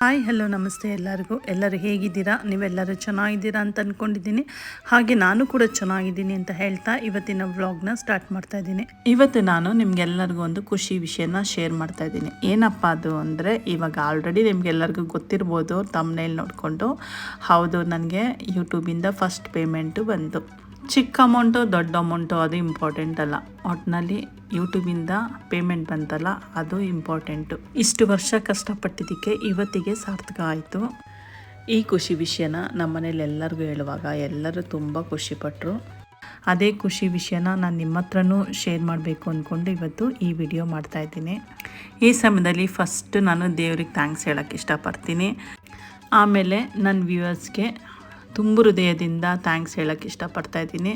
Hi hello ನಮಸ್ತೆ ಎಲ್ಲರೂ ಹೇಗಿದ್ದೀರಾ? ನೀವೆಲ್ಲರೂ ಚೆನ್ನಾಗಿದ್ದೀರಾ ಅಂತ ಅಂದ್ಕೊಂಡಿದ್ದೀನಿ. ಹಾಗೆ ನಾನು ಕೂಡ ಚೆನ್ನಾಗಿದ್ದೀನಿ ಅಂತ ಹೇಳ್ತಾ ಇವತ್ತಿನ ವ್ಲಾಗ್ನ ಸ್ಟಾರ್ಟ್ ಮಾಡ್ತಾ ಇದ್ದೀನಿ. ಇವತ್ತು ನಾನು ನಿಮಗೆಲ್ಲರಿಗೂ ಒಂದು ಖುಷಿ ವಿಷಯನ ಶೇರ್ ಮಾಡ್ತಾ ಇದ್ದೀನಿ. ಏನಪ್ಪ ಅದು ಅಂದರೆ, ಇವಾಗ ಆಲ್ರೆಡಿ ನಿಮಗೆಲ್ಲರಿಗೂ ಗೊತ್ತಿರ್ಬೋದು ತಮ್ನೇಲ್ ನೋಡಿಕೊಂಡು. ಹೌದು, ನನಗೆ ಯೂಟ್ಯೂಬಿಂದ ಫಸ್ಟ್ ಪೇಮೆಂಟು ಬಂತು. ಚಿಕ್ಕ ಅಮೌಂಟು ದೊಡ್ಡ ಅಮೌಂಟು ಅದು ಇಂಪಾರ್ಟೆಂಟ್ ಅಲ್ಲ, ಒಟ್ಟಿನಲ್ಲಿ ಯೂಟ್ಯೂಬಿಂದ ಪೇಮೆಂಟ್ ಬಂತಲ್ಲ ಅದು ಇಂಪಾರ್ಟೆಂಟು. ಇಷ್ಟು ವರ್ಷ ಕಷ್ಟಪಟ್ಟಿದ್ದಕ್ಕೆ ಇವತ್ತಿಗೆ ಸಾರ್ಥಕ ಆಯಿತು. ಈ ಖುಷಿ ವಿಷಯನ ನಮ್ಮ ಮನೇಲಿ ಎಲ್ಲರಿಗೂ ಹೇಳುವಾಗ ಎಲ್ಲರೂ ತುಂಬ ಖುಷಿಪಟ್ಟರು. ಅದೇ ಖುಷಿ ವಿಷಯನ ನಾನು ನಿಮ್ಮ ಹತ್ರನೂ ಶೇರ್ ಮಾಡಬೇಕು ಅಂದ್ಕೊಂಡು ಇವತ್ತು ಈ ವಿಡಿಯೋ ಮಾಡ್ತಾಯಿದ್ದೀನಿ. ಈ ಸಮಯದಲ್ಲಿ ಫಸ್ಟ್ ನಾನು ದೇವ್ರಿಗೆ ಥ್ಯಾಂಕ್ಸ್ ಹೇಳೋಕ್ಕೆ ಇಷ್ಟಪಡ್ತೀನಿ. ಆಮೇಲೆ ನನ್ನ ವ್ಯೂವರ್ಸ್ಗೆ ತುಂಬ ಹೃದಯದಿಂದ ಥ್ಯಾಂಕ್ಸ್ ಹೇಳೋಕ್ಕೆ ಇಷ್ಟಪಡ್ತಾಯಿದ್ದೀನಿ.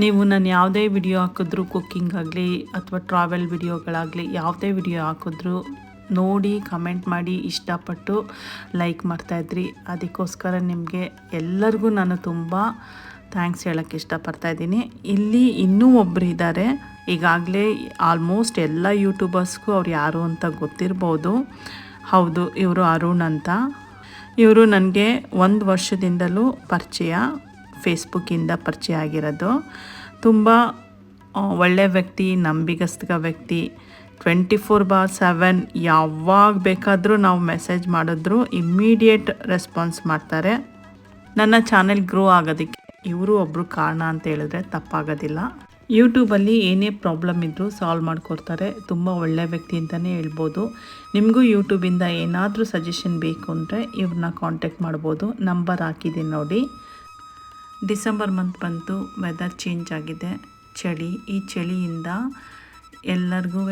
ನೀವು ನಾನು ಯಾವುದೇ ವಿಡಿಯೋ ಹಾಕಿದ್ರೂ, ಕುಕ್ಕಿಂಗ್ ಆಗಲಿ ಅಥವಾ ಟ್ರಾವೆಲ್ ವಿಡಿಯೋಗಳಾಗಲಿ ಯಾವುದೇ ವಿಡಿಯೋ ಹಾಕಿದ್ರೂ ನೋಡಿ ಕಮೆಂಟ್ ಮಾಡಿ ಇಷ್ಟಪಟ್ಟು ಲೈಕ್ ಮಾಡ್ತಾಯಿದ್ರಿ. ಅದಕ್ಕೋಸ್ಕರ ನಿಮಗೆ ಎಲ್ಲರಿಗೂ ನಾನು ತುಂಬ ಥ್ಯಾಂಕ್ಸ್ ಹೇಳೋಕ್ಕೆ ಇಷ್ಟಪಡ್ತಾಯಿದ್ದೀನಿ. ಇಲ್ಲಿ ಇನ್ನೂ ಒಬ್ಬರು ಇದ್ದಾರೆ, ಈಗಾಗಲೇ ಆಲ್ಮೋಸ್ಟ್ ಎಲ್ಲ ಯೂಟ್ಯೂಬರ್ಸ್ಗೂ ಅವ್ರು ಯಾರು ಅಂತ ಗೊತ್ತಿರ್ಬೋದು. ಹೌದು, ಇವರು ಅರುಣ್ ಅಂತ. ಇವರು ನನಗೆ 1 ವರ್ಷದಿಂದಲೂ ಪರಿಚಯ, ಫೇಸ್ಬುಕ್ಕಿಂದ ಪರಿಚಯ ಆಗಿರೋದು. ತುಂಬ ಒಳ್ಳೆಯ ವ್ಯಕ್ತಿ, ನಂಬಿಗಸ್ತ ವ್ಯಕ್ತಿ. 24/7 ಯಾವಾಗ ಬೇಕಾದರೂ ನಾವು ಮೆಸೇಜ್ ಮಾಡಿದ್ರು ಇಮ್ಮಿಡಿಯೇಟ್ ರೆಸ್ಪಾನ್ಸ್ ಮಾಡ್ತಾರೆ. ನನ್ನ ಚಾನೆಲ್ ಗ್ರೋ ಆಗೋದಕ್ಕೆ ಇವರು ಒಬ್ಬರು ಕಾರಣ ಅಂತ ಹೇಳಿದ್ರೆ ತಪ್ಪಾಗೋದಿಲ್ಲ. ಯೂಟ್ಯೂಬಲ್ಲಿ ಏನೇ ಪ್ರಾಬ್ಲಮ್ ಇದ್ದರೂ ಸಾಲ್ವ್ ಮಾಡಿಕೊಡ್ತಾರೆ. ತುಂಬ ಒಳ್ಳೆಯ ವ್ಯಕ್ತಿ ಅಂತಲೇ ಹೇಳ್ಬೋದು. ನಿಮಗೂ ಯೂಟ್ಯೂಬಿಂದ ಏನಾದರೂ ಸಜೆಷನ್ ಬೇಕು ಅಂದರೆ ಇವ್ರನ್ನ ಕಾಂಟ್ಯಾಕ್ಟ್ ಮಾಡ್ಬೋದು. ನಂಬರ್ ಹಾಕಿದ್ದೀನಿ ನೋಡಿ. ಡಿಸೆಂಬರ್ ಮಂತ್ ಬಂತು, ವೆದರ್ ಚೇಂಜ್ ಆಗಿದೆ, ಚಳಿ. ಈ ಚಳಿಯಿಂದ ಎಲ್ಲರಿಗೂ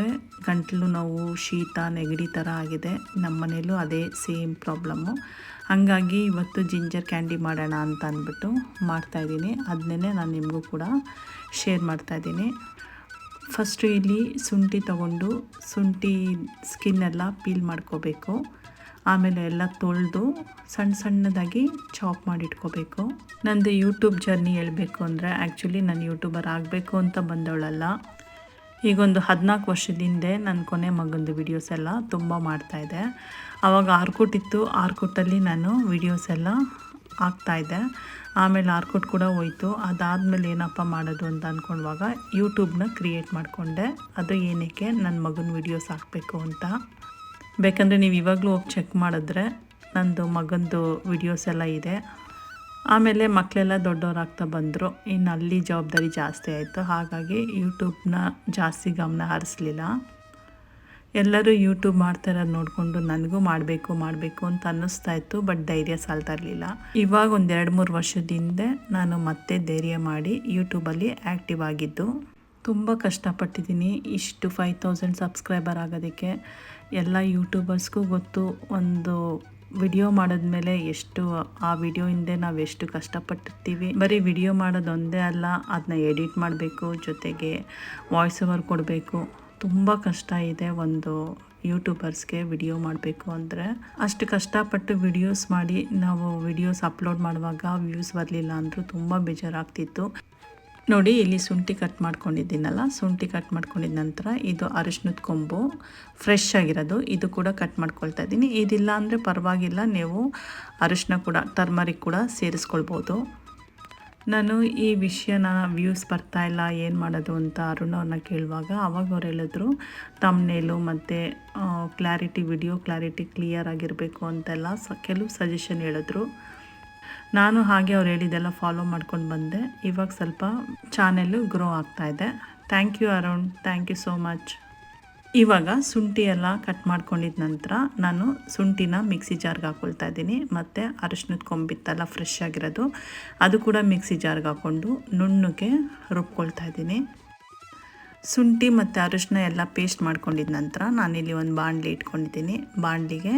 ಗಂಟಲು ನೋವು, ಶೀತ, ನೆಗಡಿ ಥರ ಆಗಿದೆ. ನಮ್ಮ ಮನೇಲೂ ಅದೇ ಸೇಮ್ ಪ್ರಾಬ್ಲಮ್ಮು. ಹಾಗಾಗಿ ಇವತ್ತು ಜಿಂಜರ್ ಕ್ಯಾಂಡಿ ಮಾಡೋಣ ಅಂತ ಅಂದ್ಬಿಟ್ಟು ಮಾಡ್ತಾಯಿದ್ದೀನಿ. ಅದನ್ನೇ ನಾನು ನಿಮಗೂ ಕೂಡ ಶೇರ್ ಮಾಡ್ತಾಯಿದ್ದೀನಿ. ಫಸ್ಟು ಇಲ್ಲಿ ಶುಂಠಿ ತೊಗೊಂಡು ಶುಂಠಿ ಸ್ಕಿನ್ನೆಲ್ಲ ಪೀಲ್ ಮಾಡ್ಕೋಬೇಕು. ಆಮೇಲೆ ಎಲ್ಲ ತೊಳೆದು ಸಣ್ಣದಾಗಿ ಚಾಪ್ ಮಾಡಿಟ್ಕೋಬೇಕು. ನಂದು ಯೂಟ್ಯೂಬ್ ಜರ್ನಿ ಹೇಳಬೇಕು ಅಂದರೆ, ಆ್ಯಕ್ಚುಲಿ ನಾನು ಯೂಟ್ಯೂಬರ್ ಆಗಬೇಕು ಅಂತ ಬಂದವಳಲ್ಲ. ಈಗೊಂದು 14 ವರ್ಷದ ಹಿಂದೆ ನನ್ನ ಕೊನೆ ಮಗಂದು ವಿಡಿಯೋಸ್ ಎಲ್ಲ ತುಂಬ ಮಾಡ್ತಾಯಿದ್ದೆ. ಆವಾಗ ಆರ್ಕುಟ್ ಇತ್ತು, ಆರ್ಕುಟ್ಟಲ್ಲಿ ನಾನು ವಿಡಿಯೋಸ್ ಎಲ್ಲ ಹಾಕ್ತಾಯಿದ್ದೆ. ಆಮೇಲೆ ಆರ್ಕುಟ್ ಕೂಡ ಹೋಯ್ತು. ಅದಾದಮೇಲೆ ಏನಪ್ಪ ಮಾಡೋದು ಅಂತ ಅಂದ್ಕೊಳ್ಳುವಾಗ ಯೂಟ್ಯೂಬ್ನ ಕ್ರಿಯೇಟ್ ಮಾಡಿಕೊಂಡೆ. ಅದು ಏನಕ್ಕೆ, ನನ್ನ ಮಗನ ವಿಡಿಯೋಸ್ ಹಾಕಬೇಕು ಅಂತ. ಬೇಕಂದರೆ ನೀವು ಇವಾಗಲೂ ಹೋಗಿ ಚೆಕ್ ಮಾಡಿದ್ರೆ ನಂದು ಮಗಂದು ವಿಡಿಯೋಸ್ ಎಲ್ಲ ಇದೆ. ಆಮೇಲೆ ಮಕ್ಕಳೆಲ್ಲ ದೊಡ್ಡವರಾಗ್ತಾ ಬಂದರು. ಇನ್ನು ಅಲ್ಲಿ ಜವಾಬ್ದಾರಿ ಜಾಸ್ತಿ ಆಯಿತು. ಹಾಗಾಗಿ ಯೂಟ್ಯೂಬ್ನ ಜಾಸ್ತಿ ಗಮನ ಹರಿಸಲಿಲ್ಲ. ಎಲ್ಲರೂ ಯೂಟ್ಯೂಬ್ ಮಾಡ್ತಾಯಿರೋದು ನೋಡಿಕೊಂಡು ನನಗೂ ಮಾಡಬೇಕು ಅಂತ ಅನ್ನಿಸ್ತಾ ಇತ್ತು. ಬಟ್ ಧೈರ್ಯ ಸಾಲ್ತಾ ಇರಲಿಲ್ಲ. ಇವಾಗ ಒಂದು 2-3 ವರ್ಷದ ಹಿಂದೆ ನಾನು ಮತ್ತೆ ಧೈರ್ಯ ಮಾಡಿ ಯೂಟ್ಯೂಬಲ್ಲಿ ಆ್ಯಕ್ಟಿವ್ ಆಗಿದ್ದು. ತುಂಬ ಕಷ್ಟಪಟ್ಟಿದ್ದೀನಿ ಇಷ್ಟು 5000 ಸಬ್ಸ್ಕ್ರೈಬರ್ ಆಗೋದಕ್ಕೆ. ಎಲ್ಲ ಯೂಟ್ಯೂಬರ್ಸ್ಗೂ ಗೊತ್ತು, ಒಂದು ವಿಡಿಯೋ ಮಾಡಿದ್ಮೇಲೆ ಎಷ್ಟು ಆ ವಿಡಿಯೋ ಹಿಂದೆ ನಾವು ಎಷ್ಟು ಕಷ್ಟಪಟ್ಟಿರ್ತೀವಿ. ಬರೀ ವಿಡಿಯೋ ಮಾಡೋದೊಂದೇ ಅಲ್ಲ, ಅದನ್ನ ಎಡಿಟ್ ಮಾಡಬೇಕು, ಜೊತೆಗೆ ವಾಯ್ಸ್ ಓವರ್ ಕೊಡಬೇಕು. ತುಂಬ ಕಷ್ಟ ಇದೆ ಒಂದು ಯೂಟ್ಯೂಬರ್ಸ್ಗೆ ವಿಡಿಯೋ ಮಾಡಬೇಕು ಅಂದರೆ. ಅಷ್ಟು ಕಷ್ಟಪಟ್ಟು ವಿಡಿಯೋಸ್ ಮಾಡಿ ನಾವು ವಿಡಿಯೋಸ್ ಅಪ್ಲೋಡ್ ಮಾಡುವಾಗ ವ್ಯೂಸ್ ಬರಲಿಲ್ಲ ಅಂದರೂ ತುಂಬ ಬೇಜಾರಾಗ್ತಿತ್ತು. ನೋಡಿ, ಇಲ್ಲಿ ಶುಂಠಿ ಕಟ್ ಮಾಡ್ಕೊಂಡಿದ್ದೀನಲ್ಲ, ಶುಂಠಿ ಕಟ್ ಮಾಡ್ಕೊಂಡಿದ್ದ ನಂತರ ಇದು ಅರಿಶಿನದ ಕೊಂಬು ಫ್ರೆಶ್ ಆಗಿರೋದು, ಇದು ಕೂಡ ಕಟ್ ಮಾಡ್ಕೊಳ್ತಾ ಇದ್ದೀನಿ. ಇದಿಲ್ಲ ಅಂದರೆ ಪರವಾಗಿಲ್ಲ, ನೀವು ಅರಿಶಿನ ಕೂಡ, ಟರ್ಮರಿಕ್ ಕೂಡ ಸೇರಿಸ್ಕೊಳ್ಬೋದು. ನಾನು ಈ ವಿಷಯನ ವ್ಯೂಸ್ ಬರ್ತಾಯಿಲ್ಲ ಏನು ಮಾಡೋದು ಅಂತ ಅರುಣ್ ಅವ್ರನ್ನ ಕೇಳುವಾಗ ಅವಾಗ ಅವ್ರು ಹೇಳಿದ್ರು, ತಮ್ನೇಲು ಮತ್ತು ಕ್ಲಾರಿಟಿ, ವಿಡಿಯೋ ಕ್ಲಾರಿಟಿ ಕ್ಲಿಯರ್ ಆಗಿರಬೇಕು ಅಂತೆಲ್ಲ ಕೆಲವು ಸಜೆಷನ್ ಹೇಳಿದ್ರು. ನಾನು ಹಾಗೆ ಅವ್ರು ಹೇಳಿದ್ದೆಲ್ಲ ಫಾಲೋ ಮಾಡ್ಕೊಂಡು ಬಂದೆ. ಇವಾಗ ಸ್ವಲ್ಪ ಚಾನೆಲ್ಲು ಗ್ರೋ ಆಗ್ತಾಯಿದೆ. Thank you Arun, thank you so much. ಇವಾಗ ಶುಂಠಿ ಎಲ್ಲ ಕಟ್ ಮಾಡ್ಕೊಂಡಿದ್ದ ನಂತರ ನಾನು ಶುಂಠಿನ ಮಿಕ್ಸಿ ಜಾರ್ಗೆ ಹಾಕ್ಕೊಳ್ತಾ ಇದ್ದೀನಿ. ಮತ್ತು ಅರಿಶಿನದ ಕೊಂಬಿತ್ತಲ್ಲ ಫ್ರೆಶ್ ಆಗಿರೋದು, ಅದು ಕೂಡ ಮಿಕ್ಸಿ ಜಾರ್ಗೆ ಹಾಕ್ಕೊಂಡು ನುಣ್ಣಗೆ ರುಬ್ಕೊಳ್ತಾ ಇದ್ದೀನಿ. ಶುಂಠಿ ಮತ್ತು ಅರಿಶಿನ ಎಲ್ಲ ಪೇಸ್ಟ್ ಮಾಡ್ಕೊಂಡಿದ್ದ ನಂತರ ನಾನಿಲ್ಲಿ ಒಂದು ಬಾಣಲಿ ಇಟ್ಕೊಂಡಿದ್ದೀನಿ. ಬಾಣಲಿಗೆ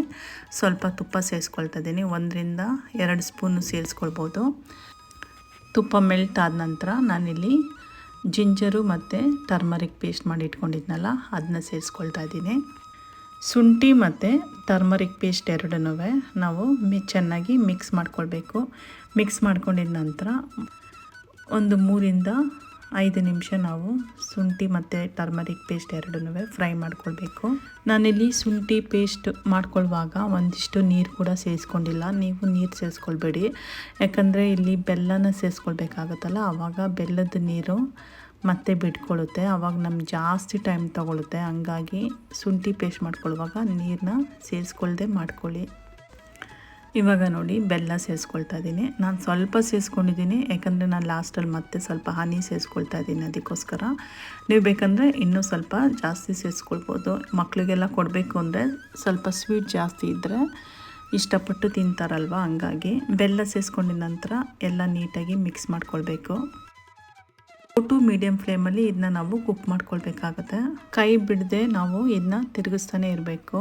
ಸ್ವಲ್ಪ ತುಪ್ಪ ಸೇರಿಸ್ಕೊಳ್ತಾ ಇದ್ದೀನಿ. 1-2 ಸ್ಪೂನು ಸೇರಿಸ್ಕೊಳ್ಬೋದು. ತುಪ್ಪ ಮೆಲ್ಟ್ ಆದ ನಂತರ ನಾನಿಲ್ಲಿ ಜಿಂಜರು ಮತ್ತು ಟರ್ಮರಿಕ್ ಪೇಸ್ಟ್ ಮಾಡಿ ಇಟ್ಕೊಂಡಿದ್ನಲ್ಲ ಅದನ್ನ ಸೇರಿಸ್ಕೊಳ್ತಾ ಇದ್ದೀನಿ. ಶುಂಠಿ ಮತ್ತು ಟರ್ಮರಿಕ್ ಪೇಸ್ಟ್ ಎರಡನ್ನೂ ನಾವು ಚೆನ್ನಾಗಿ ಮಿಕ್ಸ್ ಮಾಡ್ಕೊಳ್ಬೇಕು. ಮಿಕ್ಸ್ ಮಾಡ್ಕೊಂಡಿದ್ದ ನಂತರ ಒಂದು 3 5 ನಿಮಿಷ ನಾವು ಶುಂಠಿ ಮತ್ತು ಟರ್ಮರಿಕ್ ಪೇಸ್ಟ್ ಎರಡನ್ನೂ ಫ್ರೈ ಮಾಡ್ಕೊಳ್ಬೇಕು. ನಾನಿಲ್ಲಿ ಶುಂಠಿ ಪೇಸ್ಟ್ ಮಾಡ್ಕೊಳ್ಳುವಾಗ ಒಂದಿಷ್ಟು ನೀರು ಕೂಡ ಸೇರಿಸ್ಕೊಂಡಿಲ್ಲ. ನೀವು ನೀರು ಸೇರಿಸ್ಕೊಳ್ಬೇಡಿ, ಯಾಕಂದರೆ ಇಲ್ಲಿ ಬೆಲ್ಲನ ಸೇರಿಸ್ಕೊಳ್ಬೇಕಾಗುತ್ತಲ್ಲ, ಆವಾಗ ಬೆಲ್ಲದ ನೀರು ಮತ್ತೆ ಬಿಟ್ಕೊಳ್ಳುತ್ತೆ, ಆವಾಗ ನಮ್ಗೆ ಜಾಸ್ತಿ ಟೈಮ್ ತೊಗೊಳುತ್ತೆ. ಹಂಗಾಗಿ ಶುಂಠಿ ಪೇಸ್ಟ್ ಮಾಡ್ಕೊಳ್ಳುವಾಗ ನೀರನ್ನ ಸೇರಿಸ್ಕೊಳ್ದೆ ಮಾಡ್ಕೊಳ್ಳಿ. ಇವಾಗ ನೋಡಿ ಬೆಲ್ಲ ಸೇರಿಸ್ಕೊಳ್ತಾ ಇದ್ದೀನಿ. ನಾನು ಸ್ವಲ್ಪ ಸೇರಿಸ್ಕೊಂಡಿದ್ದೀನಿ, ಯಾಕಂದರೆ ನಾನು ಲಾಸ್ಟಲ್ಲಿ ಮತ್ತೆ ಸ್ವಲ್ಪ ಹನಿ ಸೇರಿಸ್ಕೊಳ್ತಾ ಇದ್ದೀನಿ. ಅದಕ್ಕೋಸ್ಕರ ನೀವು ಬೇಕಂದರೆ ಇನ್ನೂ ಸ್ವಲ್ಪ ಜಾಸ್ತಿ ಸೇರಿಸ್ಕೊಳ್ಬೋದು. ಮಕ್ಕಳಿಗೆಲ್ಲ ಕೊಡಬೇಕು ಅಂದರೆ ಸ್ವಲ್ಪ ಸ್ವೀಟ್ ಜಾಸ್ತಿ ಇದ್ದರೆ ಇಷ್ಟಪಟ್ಟು ತಿಂತಾರಲ್ವ, ಹಂಗಾಗಿ ಬೆಲ್ಲ ಸೇರಿಸ್ಕೊಂಡಿದ ನಂತರ ಎಲ್ಲ ನೀಟಾಗಿ ಮಿಕ್ಸ್ ಮಾಡ್ಕೊಳ್ಬೇಕು. ಟು ಮೀಡಿಯಮ್ ಫ್ಲೇಮಲ್ಲಿ ಇದನ್ನ ನಾವು ಕುಕ್ ಮಾಡ್ಕೊಳ್ಬೇಕಾಗತ್ತೆ. ಕೈ ಬಿಡದೆ ನಾವು ಇದನ್ನ ತಿರುಗಿಸ್ತಾನೆ ಇರಬೇಕು.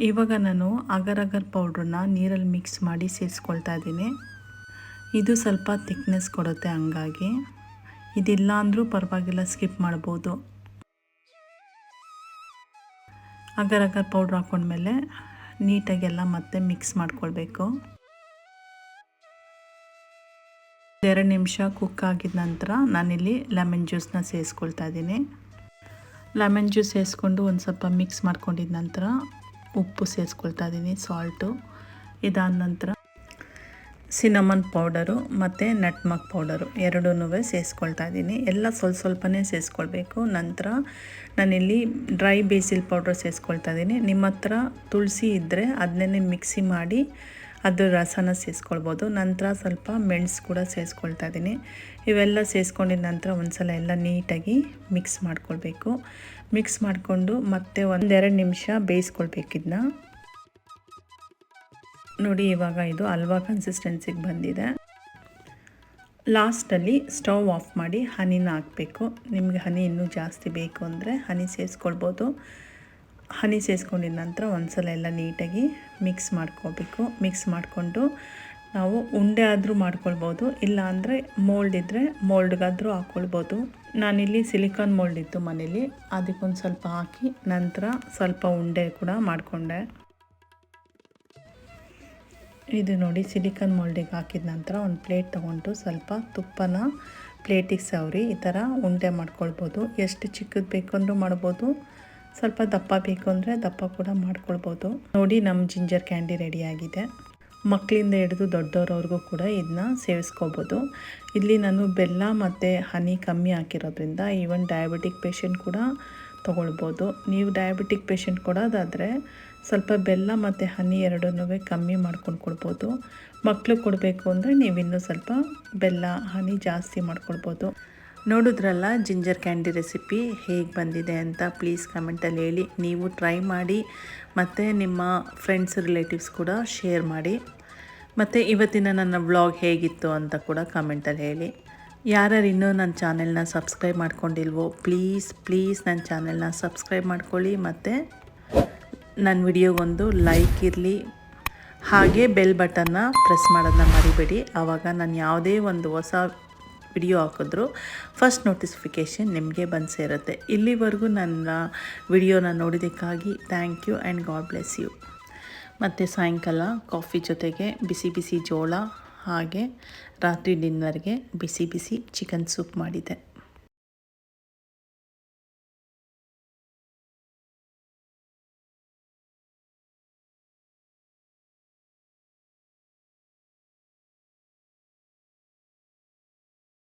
ಇವಾಗ ನಾನು ಅಗರ್ ಅಗರ್ ಪೌಡ್ರನ್ನ ನೀರಲ್ಲಿ ಮಿಕ್ಸ್ ಮಾಡಿ ಸೇರಿಸ್ಕೊಳ್ತಾ ಇದ್ದೀನಿ. ಇದು ಸ್ವಲ್ಪ ಥಿಕ್ನೆಸ್ ಕೊಡುತ್ತೆ, ಹಂಗಾಗಿ ಇದಿಲ್ಲ ಅಂದರೂ ಪರವಾಗಿಲ್ಲ, ಸ್ಕಿಪ್ ಮಾಡ್ಬೋದು. ಅಗರ್ ಅಗರ್ ಪೌಡ್ರ್ ಹಾಕೊಂಡ್ಮೇಲೆ ನೀಟಾಗೆಲ್ಲ ಮತ್ತೆ ಮಿಕ್ಸ್ ಮಾಡ್ಕೊಳ್ಬೇಕು. 2 ನಿಮಿಷ ಕುಕ್ ಆಗಿದ ನಂತರ ನಾನಿಲ್ಲಿ ಲೆಮನ್ ಜ್ಯೂಸನ್ನ ಸೇರಿಸ್ಕೊಳ್ತಾ ಇದ್ದೀನಿ. ಲೆಮನ್ ಜ್ಯೂಸ್ ಸೇರಿಸ್ಕೊಂಡು ಒಂದು ಸ್ವಲ್ಪ ಮಿಕ್ಸ್ ಮಾಡ್ಕೊಂಡಿದ ನಂತರ ಉಪ್ಪು ಸೇರಿಸ್ಕೊಳ್ತಾ ಇದ್ದೀನಿ, ಸಾಲ್ಟು. ಇದಾದ ನಂತರ ಸಿನಮನ್ ಪೌಡರು ಮತ್ತು ನಟ್ಮಗ್ ಪೌಡರು ಎರಡನ್ನೂ ಸೇರಿಸ್ಕೊಳ್ತಾ ಇದ್ದೀನಿ. ಎಲ್ಲ ಸ್ವಲ್ಪನೇ ಸೇರಿಸ್ಕೊಳ್ಬೇಕು. ನಂತರ ನಾನಿಲ್ಲಿ ಡ್ರೈ ಬೇಸಿಲ್ ಪೌಡ್ರ್ ಸೇರಿಸ್ಕೊಳ್ತಾ ಇದ್ದೀನಿ. ನಿಮ್ಮ ಹತ್ರ ತುಳಸಿ ಇದ್ದರೆ ಅದನ್ನೇ ಮಿಕ್ಸಿ ಮಾಡಿ ಅದು ರಸನ ಸೇರಿಸ್ಕೊಳ್ಬೋದು. ನಂತರ ಸ್ವಲ್ಪ ಮೆಣಸು ಕೂಡ ಸೇರಿಸ್ಕೊಳ್ತಾ ಇದ್ದೀನಿ. ಇವೆಲ್ಲ ಸೇರಿಸ್ಕೊಂಡಿದ ನಂತರ ಒಂದ್ಸಲ ಎಲ್ಲ ನೀಟಾಗಿ ಮಿಕ್ಸ್ ಮಾಡ್ಕೊಳ್ಬೇಕು. ಮಿಕ್ಸ್ ಮಾಡಿಕೊಂಡು ಮತ್ತೆ 1-2 ನಿಮಿಷ ಬೇಯಿಸ್ಕೊಳ್ಬೇಕಿದ್ನ. ನೋಡಿ ಇವಾಗ ಇದು ಹಲ್ವಾ ಕನ್ಸಿಸ್ಟೆನ್ಸಿಗೆ ಬಂದಿದೆ. ಲಾಸ್ಟಲ್ಲಿ ಸ್ಟವ್ ಆಫ್ ಮಾಡಿ ಹನಿನ ಹಾಕಬೇಕು. ನಿಮಗೆ ಹನಿ ಇನ್ನೂ ಜಾಸ್ತಿ ಬೇಕು ಅಂದರೆ ಹನಿ ಸೇರಿಸ್ಕೊಳ್ಬೋದು. ಹನಿ ಸೇರಿಸ್ಕೊಂಡಿದ ನಂತರ ಒಂದ್ಸಲ ಎಲ್ಲ ನೀಟಾಗಿ ಮಿಕ್ಸ್ ಮಾಡ್ಕೋಬೇಕು. ಮಿಕ್ಸ್ ಮಾಡಿಕೊಂಡು ನಾವು ಉಂಡೆ ಆದರೂ ಮಾಡ್ಕೊಳ್ಬೋದು, ಇಲ್ಲ ಅಂದರೆ ಮೋಲ್ಡ್ ಇದ್ದರೆ ಮೋಲ್ಡ್ಗಾದರೂ ಹಾಕ್ಕೊಳ್ಬೋದು. ನಾನಿಲ್ಲಿ ಸಿಲಿಕಾನ್ ಮೋಲ್ಡ್ ಇತ್ತು ಮನೇಲಿ, ಅದಕ್ಕೊಂದು ಸ್ವಲ್ಪ ಹಾಕಿ ನಂತರ ಸ್ವಲ್ಪ ಉಂಡೆ ಕೂಡ ಮಾಡಿಕೊಂಡೆ. ಇದು ನೋಡಿ ಸಿಲಿಕಾನ್ ಮೋಲ್ಡಿಗೆ ಹಾಕಿದ ನಂತರ ಒಂದು ಪ್ಲೇಟ್ ತೊಗೊಂಡು ಸ್ವಲ್ಪ ತುಪ್ಪನ ಪ್ಲೇಟಿಗೆ ಸವರಿ ಈ ಥರ ಉಂಡೆ ಮಾಡ್ಕೊಳ್ಬೋದು. ಎಷ್ಟು ಚಿಕ್ಕದು ಬೇಕು ಅಂದರೂ ಮಾಡ್ಬೋದು, ಸ್ವಲ್ಪ ದಪ್ಪ ಬೇಕು ಅಂದರೆ ದಪ್ಪ ಕೂಡ ಮಾಡ್ಕೊಳ್ಬೋದು. ನೋಡಿ ನಮ್ಮ ಜಿಂಜರ್ ಕ್ಯಾಂಡಿ ರೆಡಿಯಾಗಿದೆ. ಮಕ್ಕಳಿಂದ ಹಿಡಿದು ದೊಡ್ಡವ್ರವ್ರಿಗೂ ಕೂಡ ಇದನ್ನ ಸೇವಿಸ್ಕೋಬೋದು. ಇಲ್ಲಿ ನಾನು ಬೆಲ್ಲ ಮತ್ತು ಹನಿ ಕಮ್ಮಿ ಹಾಕಿರೋದ್ರಿಂದ ಈವನ್ ಡಯಾಬಿಟಿಕ್ ಪೇಷಂಟ್ ಕೂಡ ತೊಗೊಳ್ಬೋದು. ನೀವು ಡಯಾಬಿಟಿಕ್ ಪೇಷಂಟ್ ಕೊಡೋದಾದರೆ ಸ್ವಲ್ಪ ಬೆಲ್ಲ ಮತ್ತು ಹನಿ ಎರಡನ್ನೂ ಕಮ್ಮಿ ಮಾಡ್ಕೊಂಡು ಕೊಡ್ಬೋದು. ಮಕ್ಕಳು ಕೊಡಬೇಕು ಅಂದರೆ ನೀವು ಇನ್ನೂ ಸ್ವಲ್ಪ ಬೆಲ್ಲ ಹನಿ ಜಾಸ್ತಿ ಮಾಡ್ಕೊಳ್ಬೋದು. ನೋಡಿದ್ರಲ್ಲ ಜಿಂಜರ್ ಕ್ಯಾಂಡಿ ರೆಸಿಪಿ ಹೇಗೆ ಬಂದಿದೆ ಅಂತ ಪ್ಲೀಸ್ ಕಮೆಂಟಲ್ಲಿ ಹೇಳಿ. ನೀವು ಟ್ರೈ ಮಾಡಿ ಮತ್ತು ನಿಮ್ಮ ಫ್ರೆಂಡ್ಸ್ ರಿಲೇಟಿವ್ಸ್ ಕೂಡ ಶೇರ್ ಮಾಡಿ. ಮತ್ತು ಇವತ್ತಿನ ನನ್ನ ವ್ಲಾಗ್ ಹೇಗಿತ್ತು ಅಂತ ಕೂಡ ಕಮೆಂಟಲ್ಲಿ ಹೇಳಿ. ಯಾರ್ಯಾರು ಇನ್ನೂ ನನ್ನ ಚಾನೆಲ್ನ ಸಬ್ಸ್ಕ್ರೈಬ್ ಮಾಡ್ಕೊಂಡಿಲ್ವೋ ಪ್ಲೀಸ್ ನನ್ನ ಚಾನೆಲ್ನ ಸಬ್ಸ್ಕ್ರೈಬ್ ಮಾಡ್ಕೊಳ್ಳಿ. ಮತ್ತು ನನ್ನ ವಿಡಿಯೋಗೊಂದು ಲೈಕ್ ಇರಲಿ, ಹಾಗೆ ಬೆಲ್ ಬಟನ್ನ ಪ್ರೆಸ್ ಮಾಡೋದನ್ನ ಮರಿಬೇಡಿ. ಆವಾಗ ನಾನು ಯಾವುದೇ ಒಂದು ಹೊಸ ವಿಡಿಯೋ ಹಾಕಿದ್ರು ಫಸ್ಟ್ ನೋಟಿಫಿಕೇಷನ್ ನಿಮಗೆ ಬಂದು ಸೇರುತ್ತೆ. ಇಲ್ಲಿವರೆಗೂ ನನ್ನ ವಿಡಿಯೋನ ನೋಡಿದ್ದಕ್ಕಾಗಿ thank you and God bless you. ಮತ್ತು ಸಾಯಂಕಾಲ ಕಾಫಿ ಜೊತೆಗೆ ಬಿಸಿ ಬಿಸಿ ಜೋಳ, ಹಾಗೆ ರಾತ್ರಿ ಡಿನ್ನರ್ಗೆ ಬಿಸಿ ಬಿಸಿ ಚಿಕನ್ ಸೂಪ್ ಮಾಡಿದೆ.